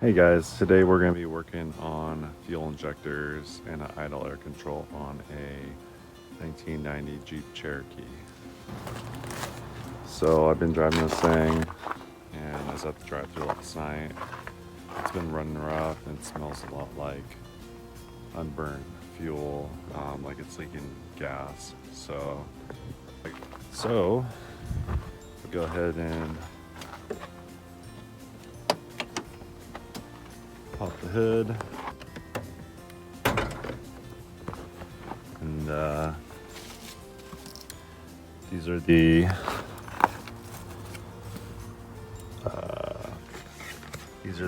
Hey guys, today we're going to be working on fuel injectors and an idle air control on a 1990 Jeep Cherokee. So I've been driving this thing and I was at the drive-thru last night. It's been running rough and it smells a lot like unburned fuel, like it's leaking gas. So we'll go ahead and pop the hood, and these are the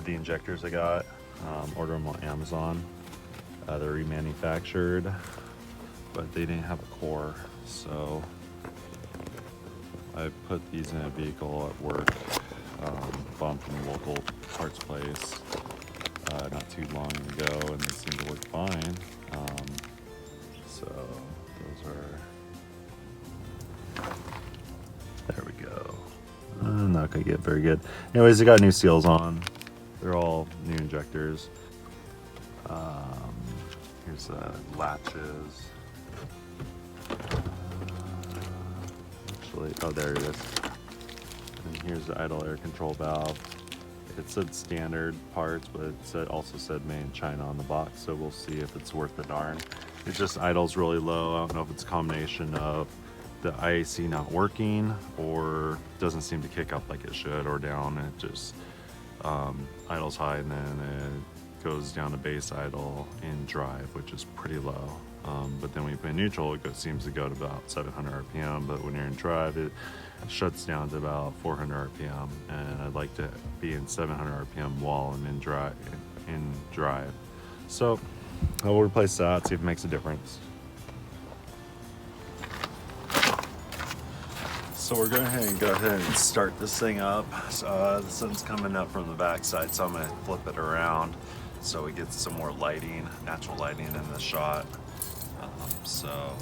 injectors I got. Ordered them on Amazon. They're remanufactured, but they didn't have a core, so I put these in a vehicle at work. Bought them from a local parts place not too long ago, and they seem to work fine. So those are, there we go. I'm not gonna get very good. Anyways, they got new seals on. They're all new injectors. Here's the latches. Actually, oh, there it is. And here's the idle air control valve. It said standard parts, but it also said made in China on the box, so we'll see if it's worth the darn. It just idles really low. I don't know if it's a combination of the IAC not working or doesn't seem to kick up like it should, or down. It just idles high and then it goes down to base idle in drive, which is pretty low. But then when you put in neutral, it seems to go to about 700 RPM, but when you're in drive, it shuts down to about 400 RPM, and I'd like to be in 700 RPM while I'm in drive. So I'll replace that, see if it makes a difference. So we're going to go ahead and start this thing up. The sun's coming up from the backside, so I'm going to flip it around so we get some more lighting, natural lighting in the shot. So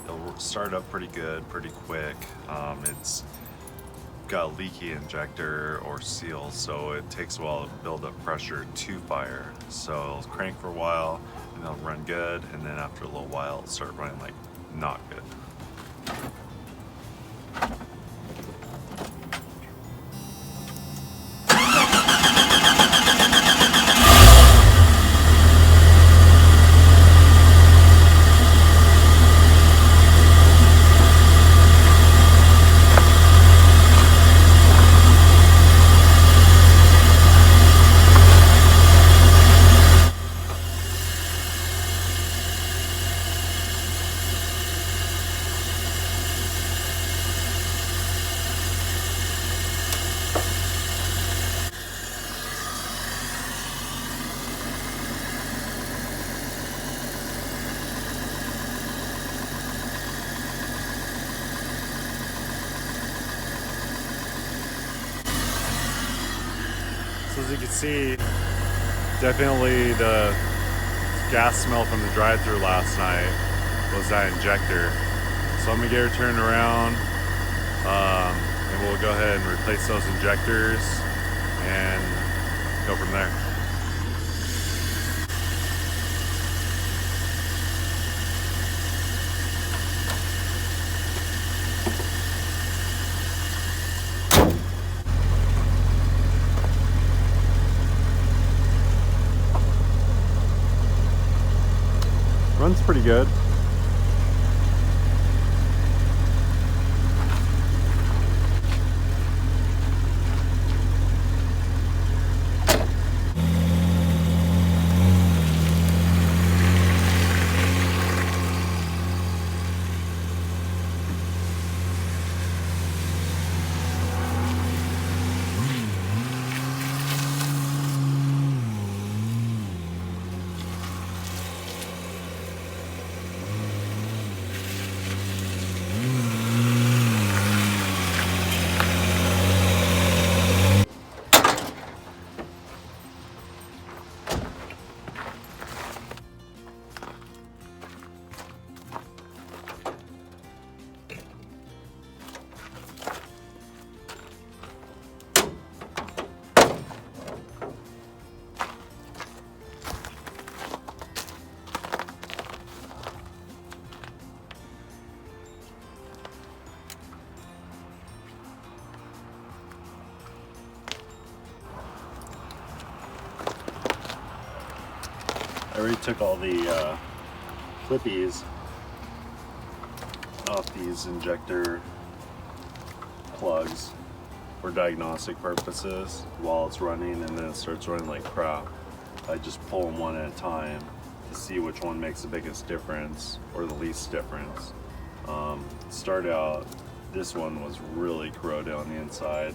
it'll start up pretty good, pretty quick. It's got a leaky injector or seal, so it takes a while to build up pressure to fire. So it'll crank for a while and it'll run good, and then after a little while it'll start running like not good. So as you can see, definitely the gas smell from the drive-thru last night was that injector. So I'm gonna get her turned around, and we'll go ahead and replace those injectors and go from there. Runs pretty good. I already took all the clippies off these injector plugs for diagnostic purposes while it's running, and then it starts running like crap. I just pull them one at a time to see which one makes the biggest difference or the least difference. Start out, this one was really corroded on the inside,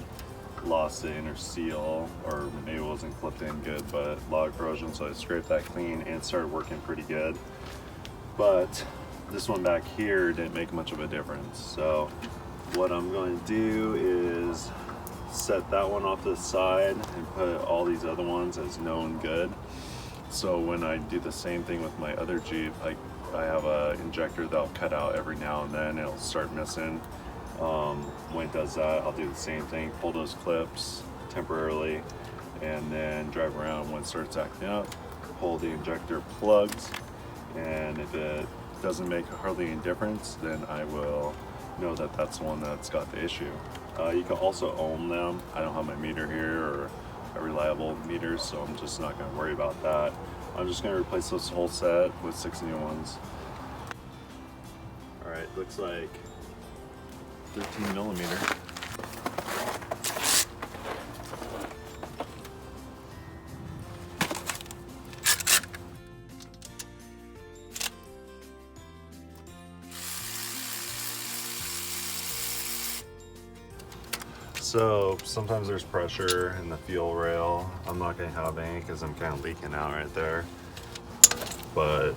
lost the inner seal, or maybe it wasn't clipped in good, but a lot of corrosion, so I scraped that clean and it started working pretty good. But this one back here didn't make much of a difference. So what I'm going to do is set that one off to the side and put all these other ones as known good. So when I do the same thing with my other Jeep, I have a injector that'll cut out every now and then, it'll start missing. When it does that, I'll do the same thing, pull those clips temporarily, and then drive around. When it starts acting up, pull the injector plugs, and if it doesn't make hardly any difference, then I will know that that's the one that's got the issue. You can also ohm them. I don't have my meter here or a reliable meter, so I'm just not going to worry about that. I'm just going to replace this whole set with 6 new ones. Alright, looks like 13 millimeter. So sometimes there's pressure in the fuel rail. I'm not going to have any because I'm kind of leaking out right there. But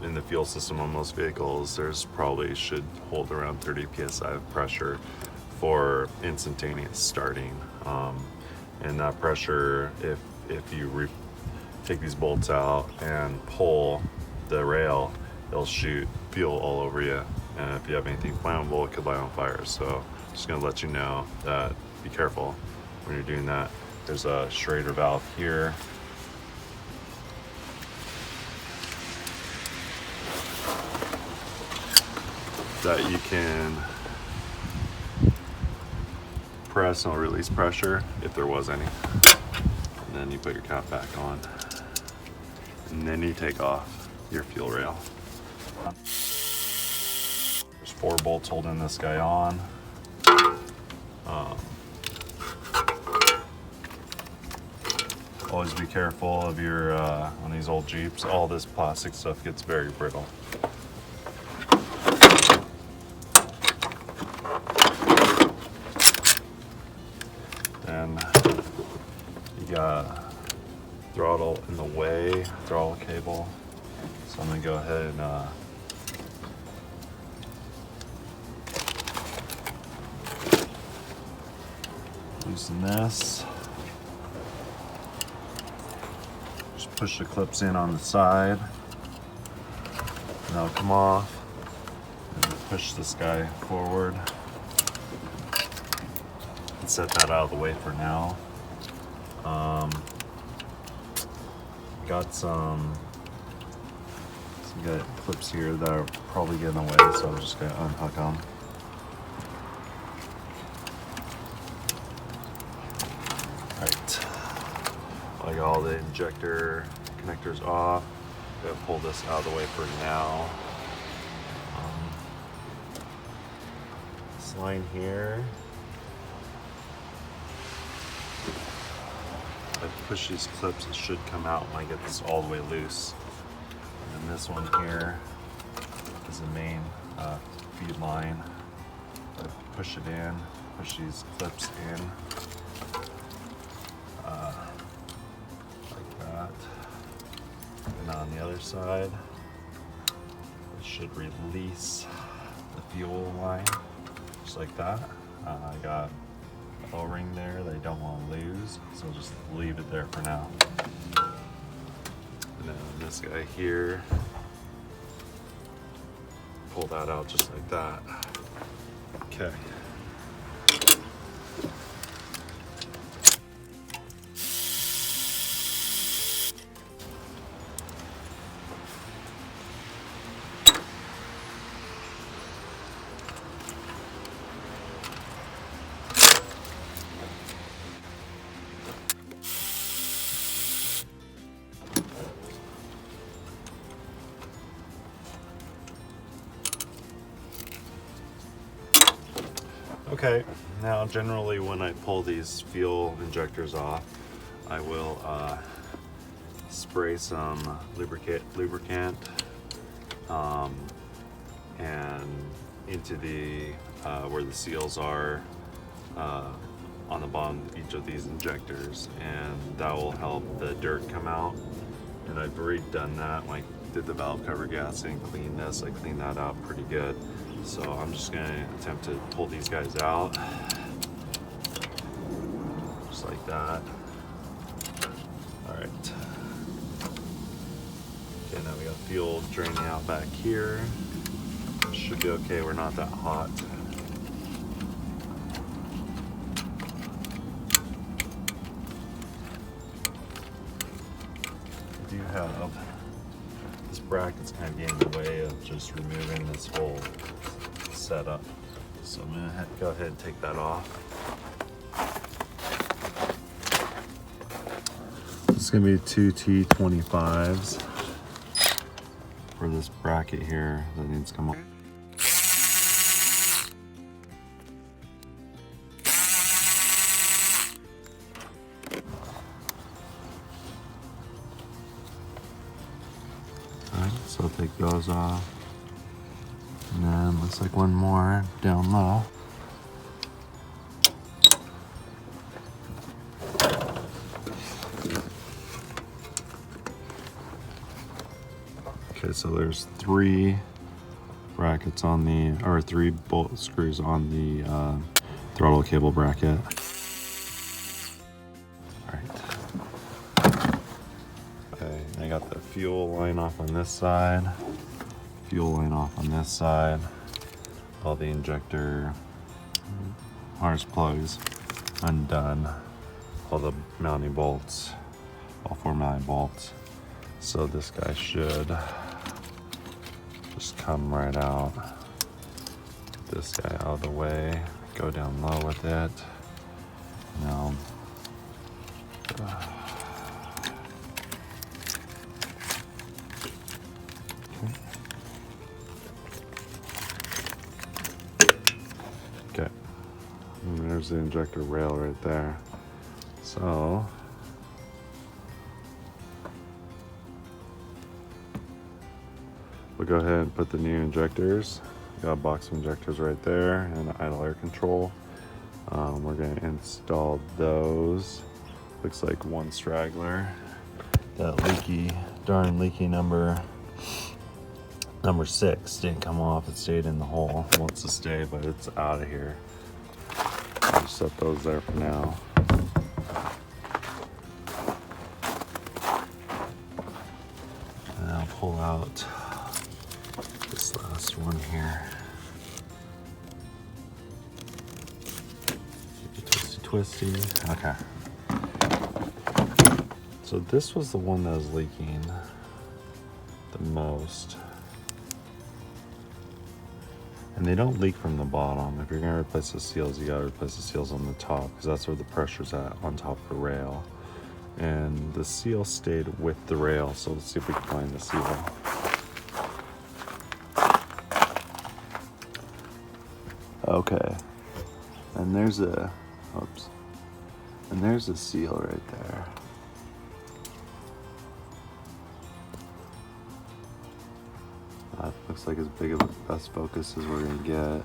in the fuel system on most vehicles, there's probably should hold around 30 psi of pressure for instantaneous starting. And that pressure, if you take these bolts out and pull the rail, it'll shoot fuel all over you. And if you have anything flammable, it could light on fire. So just gonna let you know that be careful when you're doing that. There's a schrader valve here. That you can press and it'll release pressure if there was any. And then you put your cap back on. And then you take off your fuel rail. There's 4 bolts holding this guy on. Always be careful of your, on these old Jeeps, all this plastic stuff gets very brittle. Then you got throttle in the way, throttle cable. So I'm gonna go ahead and loosen this. Just push the clips in on the side, and they'll come off. And push this guy forward. And set that out of the way for now. Got some got clips here that are probably getting away, so I'm just gonna unhook them. Right, I got all the injector connectors off. I'm gonna pull this out of the way for now. This line here, if I push these clips, it should come out when I get this all the way loose. And then this one here is the main feed line. I push it in, push these clips in like that. And on the other side, it should release the fuel line just like that. I got an O-ring there that I don't want to lose, so just leave it there for now. And then this guy here, pull that out just like that. Okay. Okay, now generally when I pull these fuel injectors off, I will spray some lubricant and into the where the seals are on the bottom of each of these injectors, and that will help the dirt come out. And I've already done that, like did the valve cover gassing, cleaned this, I cleaned that out pretty good. So I'm just gonna attempt to pull these guys out, just like that. All right. Okay, now we got fuel draining out back here. Should be okay, we're not that hot. I do have, this bracket's kind of getting in the way of just removing this whole setup. So I'm gonna go ahead and take that off. It's gonna be 2 T25s for this bracket here that needs to come off. Alright, so I'll take those off. And then looks like one more down low. Okay, so there's 3 brackets on the, or 3 bolt screws on the throttle cable bracket. Alright. Okay, I got the fuel line off on this side, fuel line off on this side, all the injector harness plugs undone, all the mounting bolts, all 4 mounting bolts. So this guy should just come right out. Get this guy out of the way, go down low with it. Now, okay. And there's the injector rail right there. So we'll go ahead and put the new injectors. Got a box of injectors right there and idle air control. We're going to install those. Looks like one straggler. That darn leaky number 6 didn't come off. It stayed in the hole. It wants to stay, but it's out of here. I'll just set those there for now. And I'll pull out this last one here. Twisty. Okay. So this was the one that was leaking the most. And they don't leak from the bottom. If you're gonna replace the seals, you gotta replace the seals on the top, because that's where the pressure's at, on top of the rail. And the seal stayed with the rail, so let's see if we can find the seal. Okay. And there's a, oops. And there's a seal right there. That looks like as big of a best focus as we're gonna get.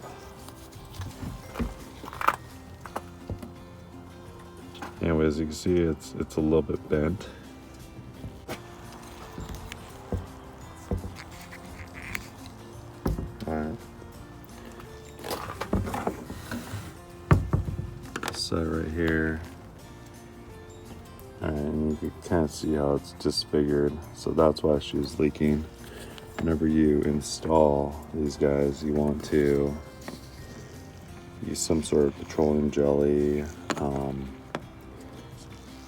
Anyway, as you can see, it's a little bit bent. Alright. Set right here. And you can kind of see how it's disfigured. So that's why she was leaking. Whenever you install these guys, you want to use some sort of petroleum jelly,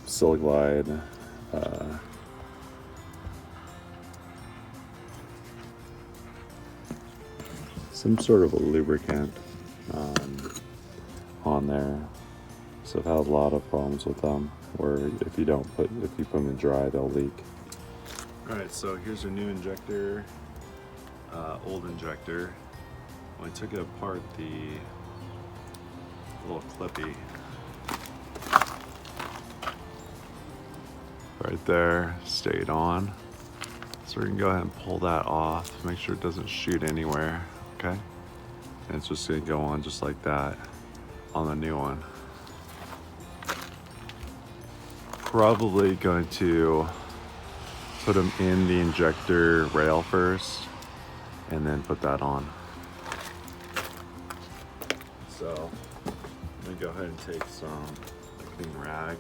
Siliglide, some sort of a lubricant on there. So I've had a lot of problems with them, where if you put them in dry, they'll leak. All right, so here's our new injector, old injector. When I took it apart, A little clippy. Right there, stayed on. So we're gonna go ahead and pull that off. Make sure it doesn't shoot anywhere, okay? And it's just gonna go on just like that on the new one. Probably going to put them in the injector rail first and then put that on. So I'm gonna go ahead and take some clean rag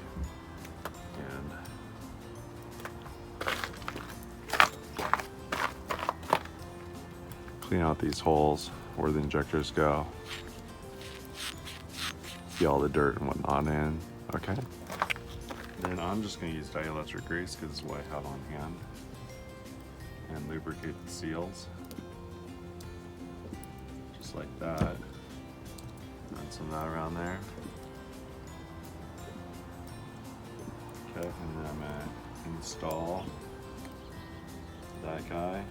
and clean out these holes where the injectors go. Get all the dirt and whatnot in, okay? Then I'm just gonna use dielectric grease because it's what I have on hand, and lubricate the seals. Just like that. Run some of that around there. Okay, and then I'm gonna install that guy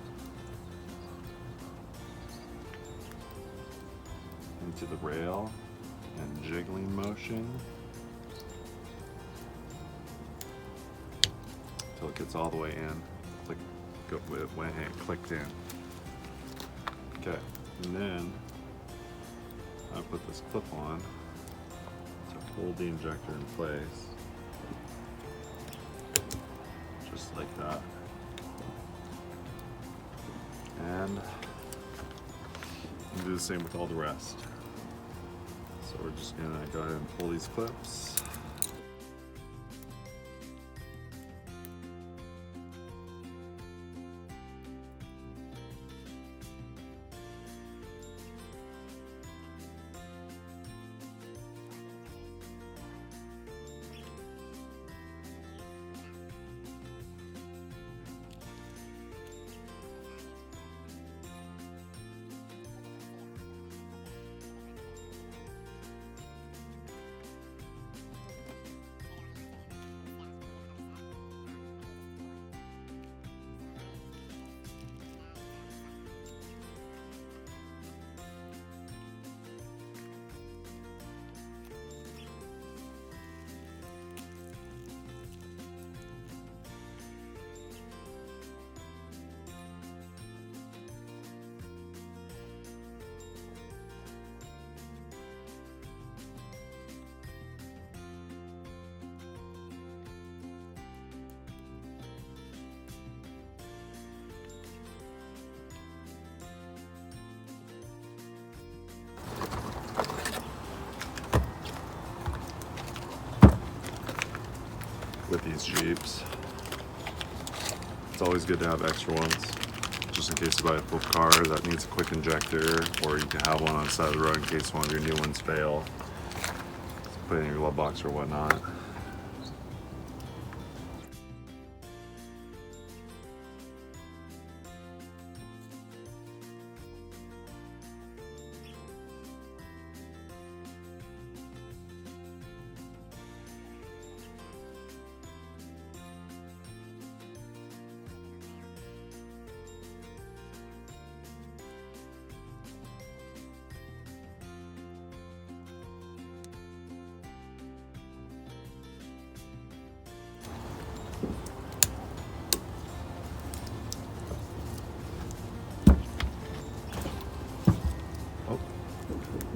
into the rail and jiggling motion until it gets all the way in. Click, it went ahead and clicked in. Okay, and then I put this clip on to hold the injector in place, just like that. And do the same with all the rest. So we're just gonna go ahead and pull these clips. With these Jeeps, it's always good to have extra ones, just in case you buy a full car that needs a quick injector, or you can have one on the side of the road in case one of your new ones fail. Put it in your glove box or whatnot.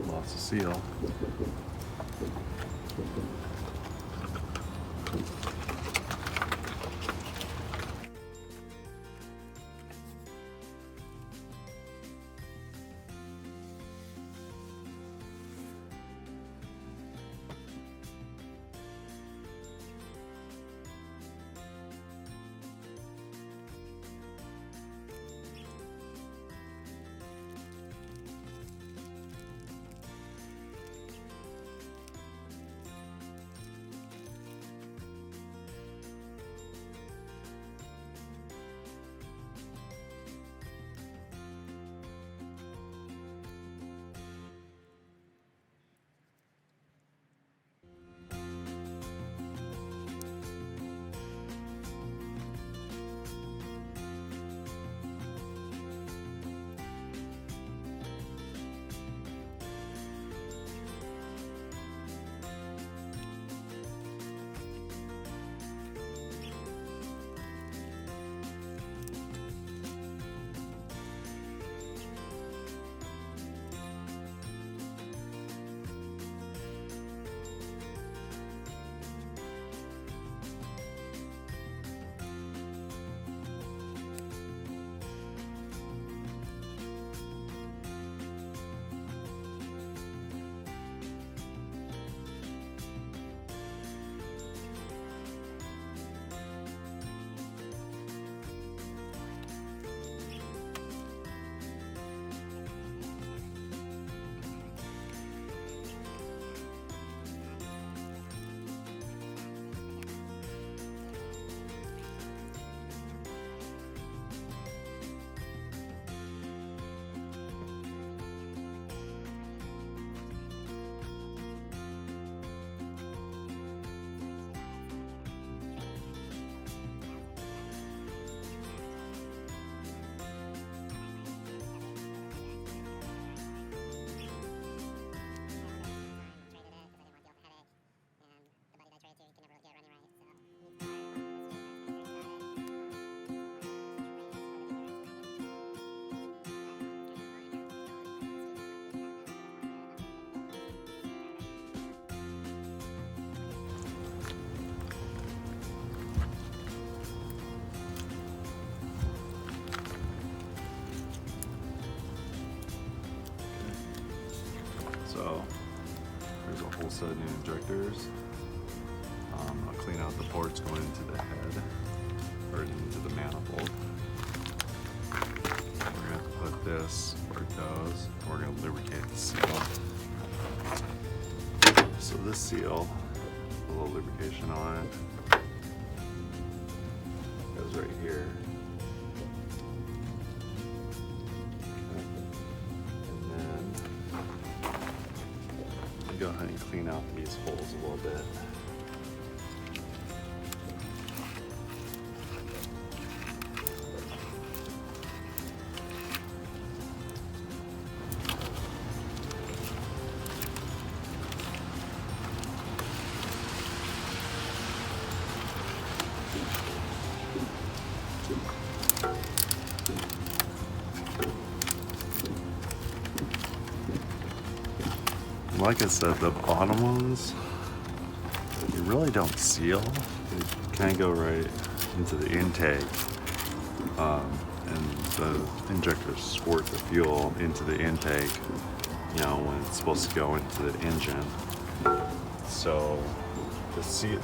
Lost a seal. set of new injectors. I'll clean out the ports going into the head, or into the manifold. We're going to put this where it goes. We're going to lubricate the seal. So this seal, a little lubrication on it, goes right here. Go ahead and clean out these holes a little bit. Like I said, the bottom ones, you really don't seal. You kind of go right into the intake, and the injectors squirt the fuel into the intake, you know, when it's supposed to go into the engine. So the seal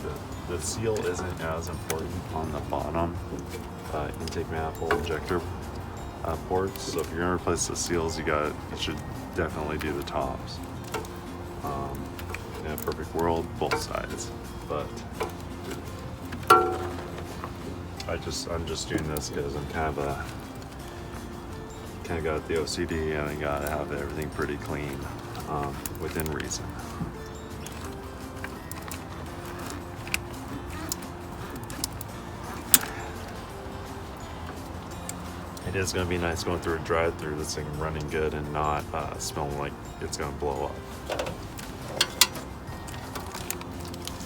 isn't as important on the bottom intake manifold injector ports. So if you're gonna replace the seals, you should definitely do the tops. In a perfect world, both sides, but I'm just doing this because I'm kind of got the OCD and I gotta have everything pretty clean, within reason. It is going to be nice going through a drive-through, this thing running good and not smelling like it's going to blow up.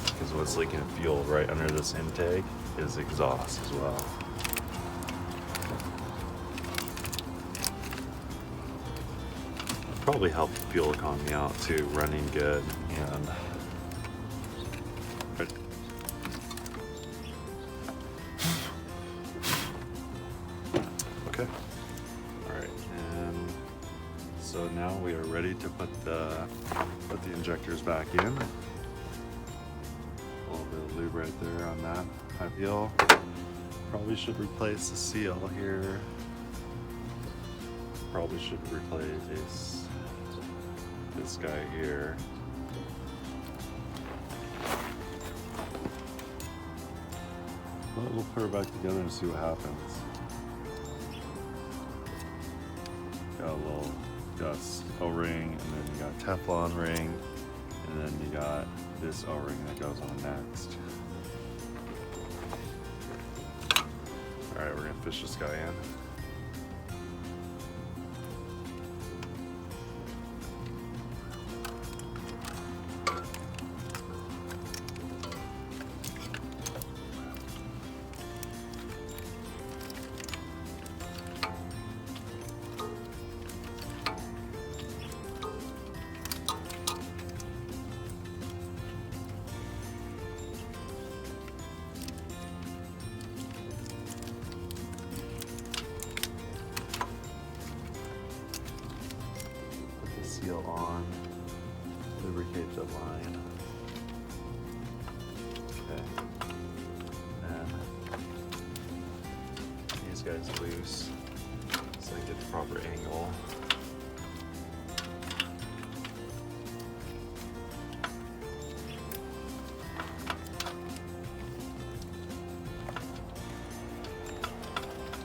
Because what's leaking fuel right under this intake is exhaust as well. It'll probably help the fuel economy out too, running good and okay. Alright, and so now we are ready to put the injectors back in. A little bit of lube right there on that. I feel probably should replace the seal here. Probably should replace this guy here. But we'll put her back together and see what happens. Got a little O-ring, and then you got Teflon ring, and then you got this O-ring that goes on next. Alright, we're gonna fish this guy in. Seal on, lubricate the line. Okay, and these guys loose so I get the proper angle.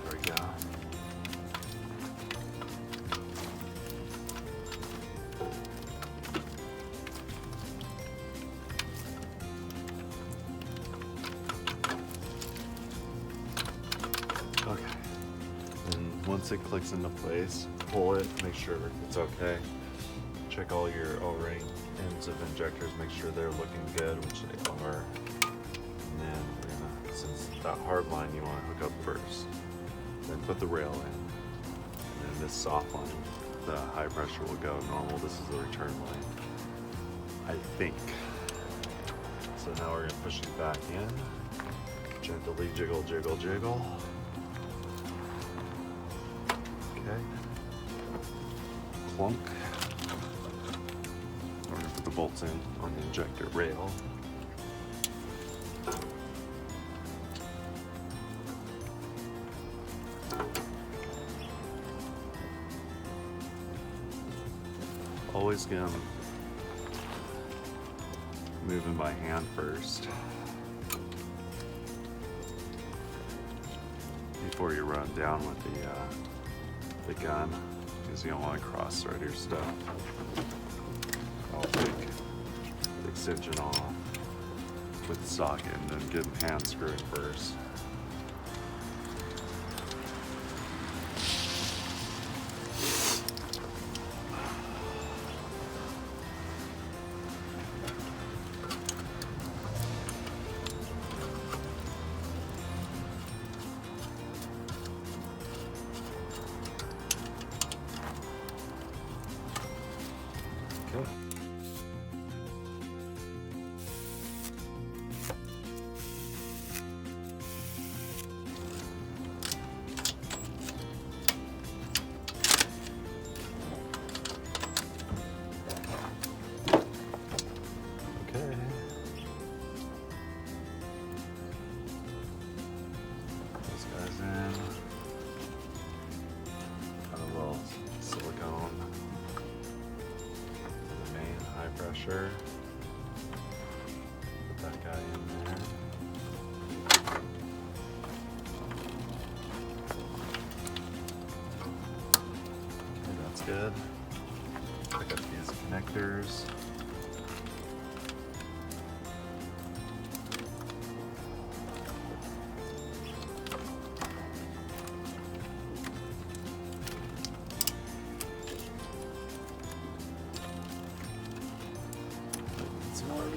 There we go. Okay, and once it clicks into place, pull it, make sure it's okay. Check all your O-ring ends of injectors, make sure they're looking good, which they are. And then we're gonna, since that hard line you want to hook up first, then put the rail in. And then this soft line, the high pressure will go normal. This is the return line, I think. So now we're gonna push it back in. Gently jiggle, jiggle, jiggle. Okay. Clunk. We're gonna put the bolts in on the injector rail. Always get them moving by hand first before you run down with the gun, because you don't want to cross thread your stuff. I'll take the extension off with the socket and then get them hand screwed first. Okay. Okay. This guy's in. Got a little silicone. High pressure. Put that guy in there. Okay, that's good. Pick up these connectors.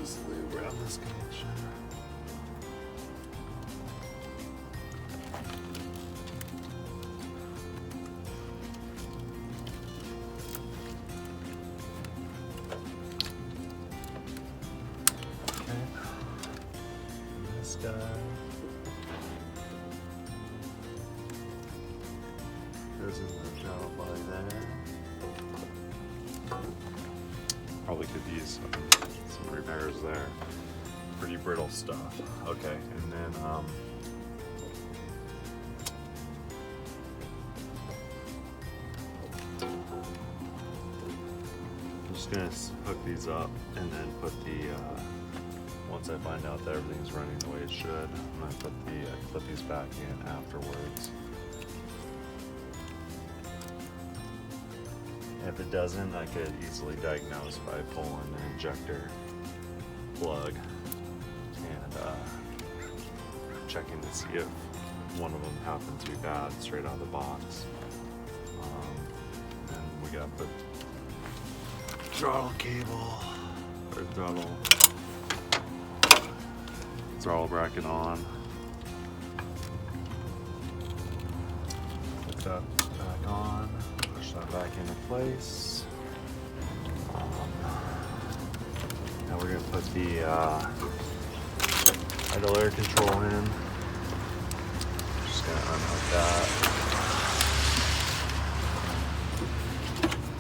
Just lube around this connection. Okay. And this guy goes in the job body there. Probably could use some repairs there. Pretty brittle stuff. Okay, and then I'm just gonna hook these up and then put the once I find out that everything's running the way it should, I'm gonna put clip these back in afterwards. If it doesn't, I could easily diagnose by pulling the injector plug and checking to see if one of them happened to be bad straight out of the box. And we got the throttle cable, or throttle bracket on. Put that back on. Push that back into place. Now we're going to put the idle air control in. Just going to unhook that.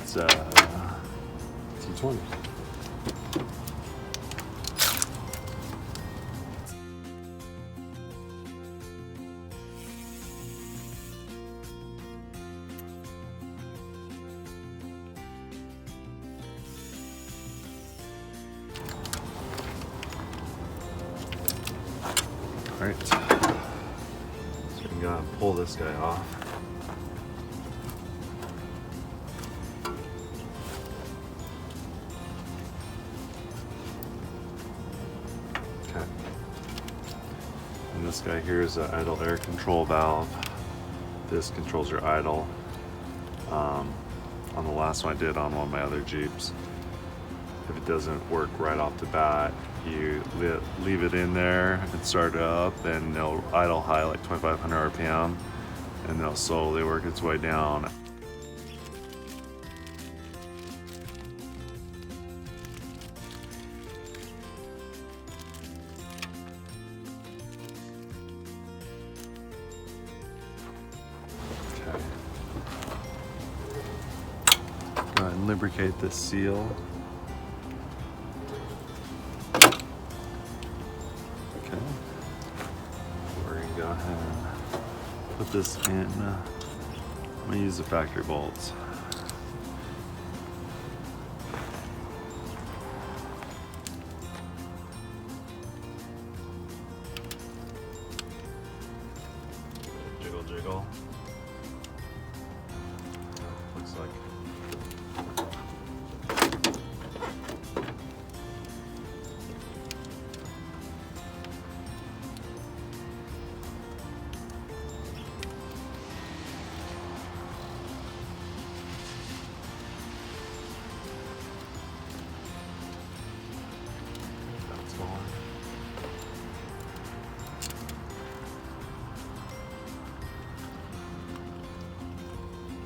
It's T20. Alright, so I'm gonna pull this guy off. Okay. And this guy here is an idle air control valve. This controls your idle. On the last one I did on one of my other Jeeps, if it doesn't work right off the bat, you leave it in there and start it up, and it'll idle high like 2,500 RPM, and it'll slowly work its way down. Okay. Go ahead and lubricate this seal. go ahead and put this in. I'm gonna use the factory bolts. Jiggle, jiggle. Looks like.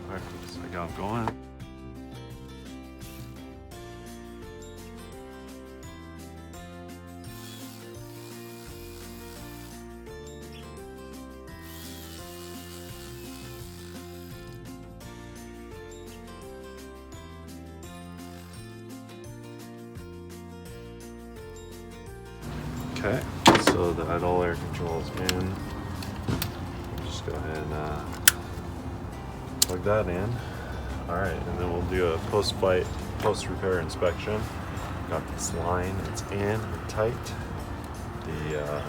Alright, so I got them going. Okay, so the idle air control is in. Just go ahead and plug that in. All right, and then we'll do a post-flight, post-repair inspection. Got this line, it's in and tight. The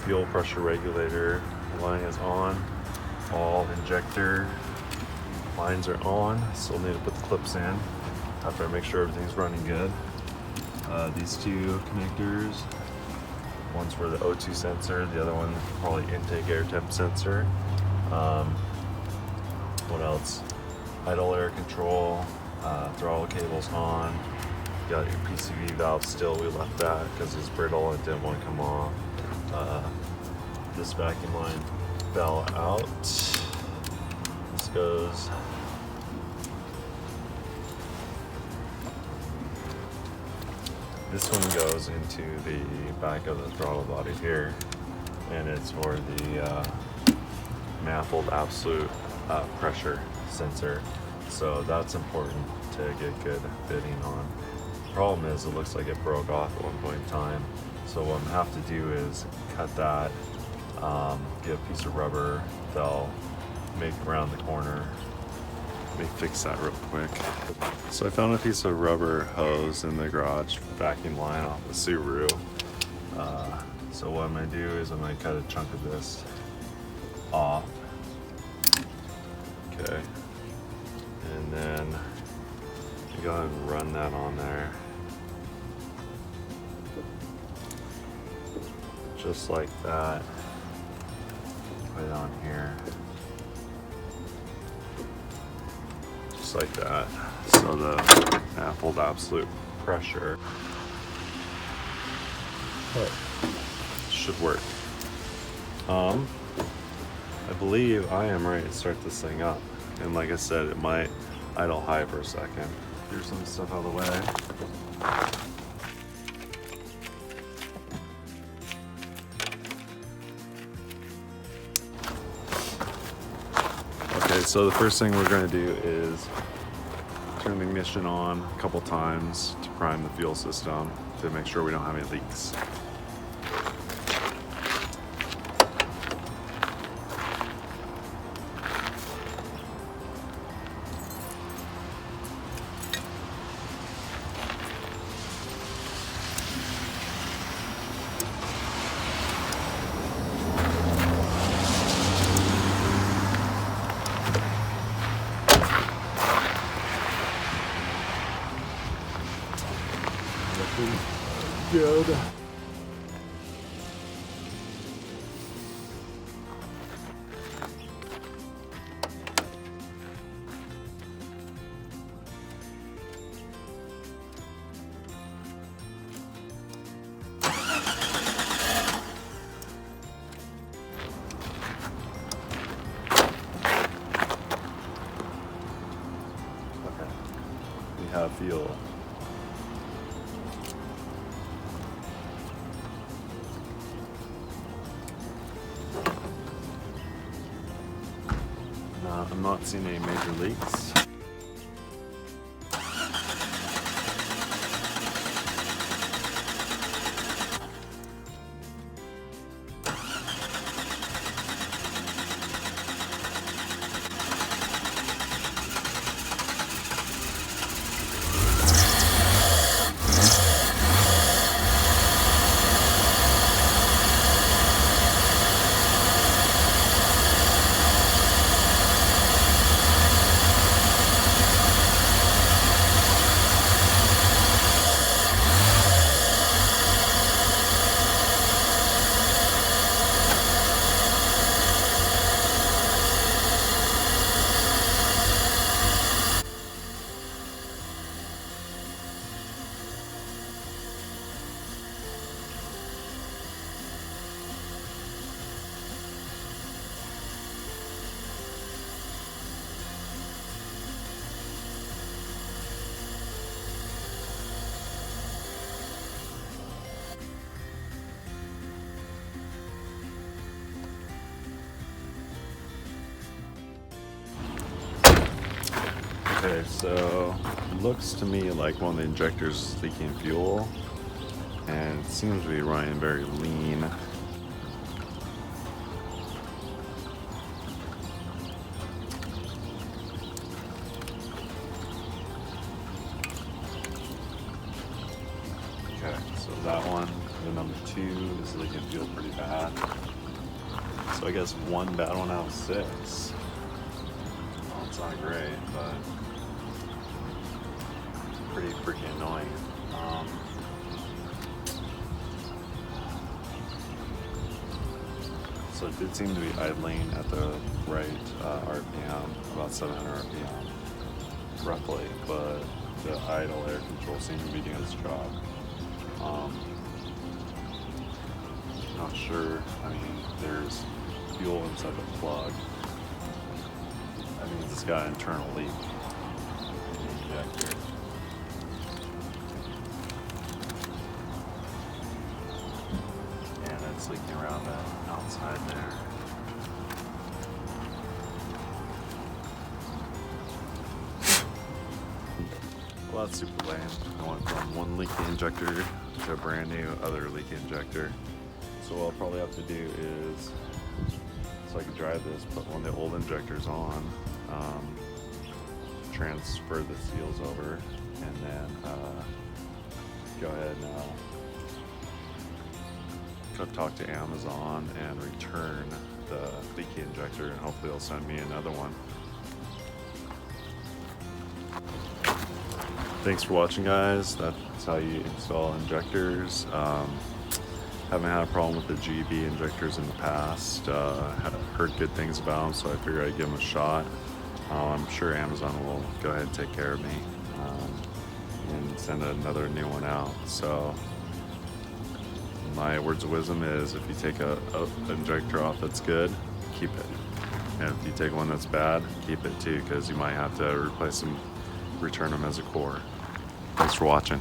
fuel pressure regulator line is on. All injector lines are on. Still need to put the clips in after I make sure everything's running good. These two connectors, one's for the O2 sensor, the other one probably intake air temp sensor. What else? Idle air control, throttle cables on. You got your PCV valve still, we left that because it's brittle and didn't want to come off. This vacuum line fell out. This goes This one goes into the back of the throttle body here, and it's for the manifold absolute pressure sensor. So that's important to get good fitting on. The problem is it looks like it broke off at one point in time. So what I'm gonna have to do is cut that, get a piece of rubber that'll make around the corner. Let me fix that real quick. So I found a piece of rubber hose in the garage vacuum line off the Subaru. So what I'm gonna do is I'm gonna cut a chunk of this off. Okay. And then go ahead and run that on there. Just like that. Put it on here. Just like that. So the manifold absolute pressure should work. I believe I am ready to start this thing up. And like I said, it might idle high for a second. Here's some stuff out of the way. Okay, so the first thing we're going to do is turn the ignition on a couple times to prime the fuel system to make sure we don't have any leaks. Good. Okay. We have fuel. I'm not seeing any major leaks. Okay, so it looks to me like one of the injectors is leaking fuel, and it seems to be running very lean. Okay, so that one, the number 2, is leaking fuel pretty bad. So I guess one bad one out of 6. Well, it's not great, but pretty freaking annoying. So it did seem to be idling at the right RPM, about 700 RPM, roughly, but the idle air control seemed to be doing its job. Not sure. I mean, there's fuel inside the plug. That means it's got an internal leak in the injector. And it's leaking around the outside there. Well, that's super lame. I went from one leaky injector to a brand new other leaky injector. So what I'll probably have to do is, so I can drive this, put one of the old injectors on, transfer the seals over, and then go ahead and talk to Amazon and return the leaky injector, and hopefully they'll send me another one. Thanks for watching, guys. That's how you install injectors. Haven't had a problem with the GB injectors in the past. Heard good things about them, so I figured I'd give them a shot. I'm sure Amazon will go ahead and take care of me and send another new one out. So my words of wisdom is, if you take a injector off that's good, keep it. And if you take one that's bad, keep it too, because you might have to replace them, return them as a core. Thanks for watching.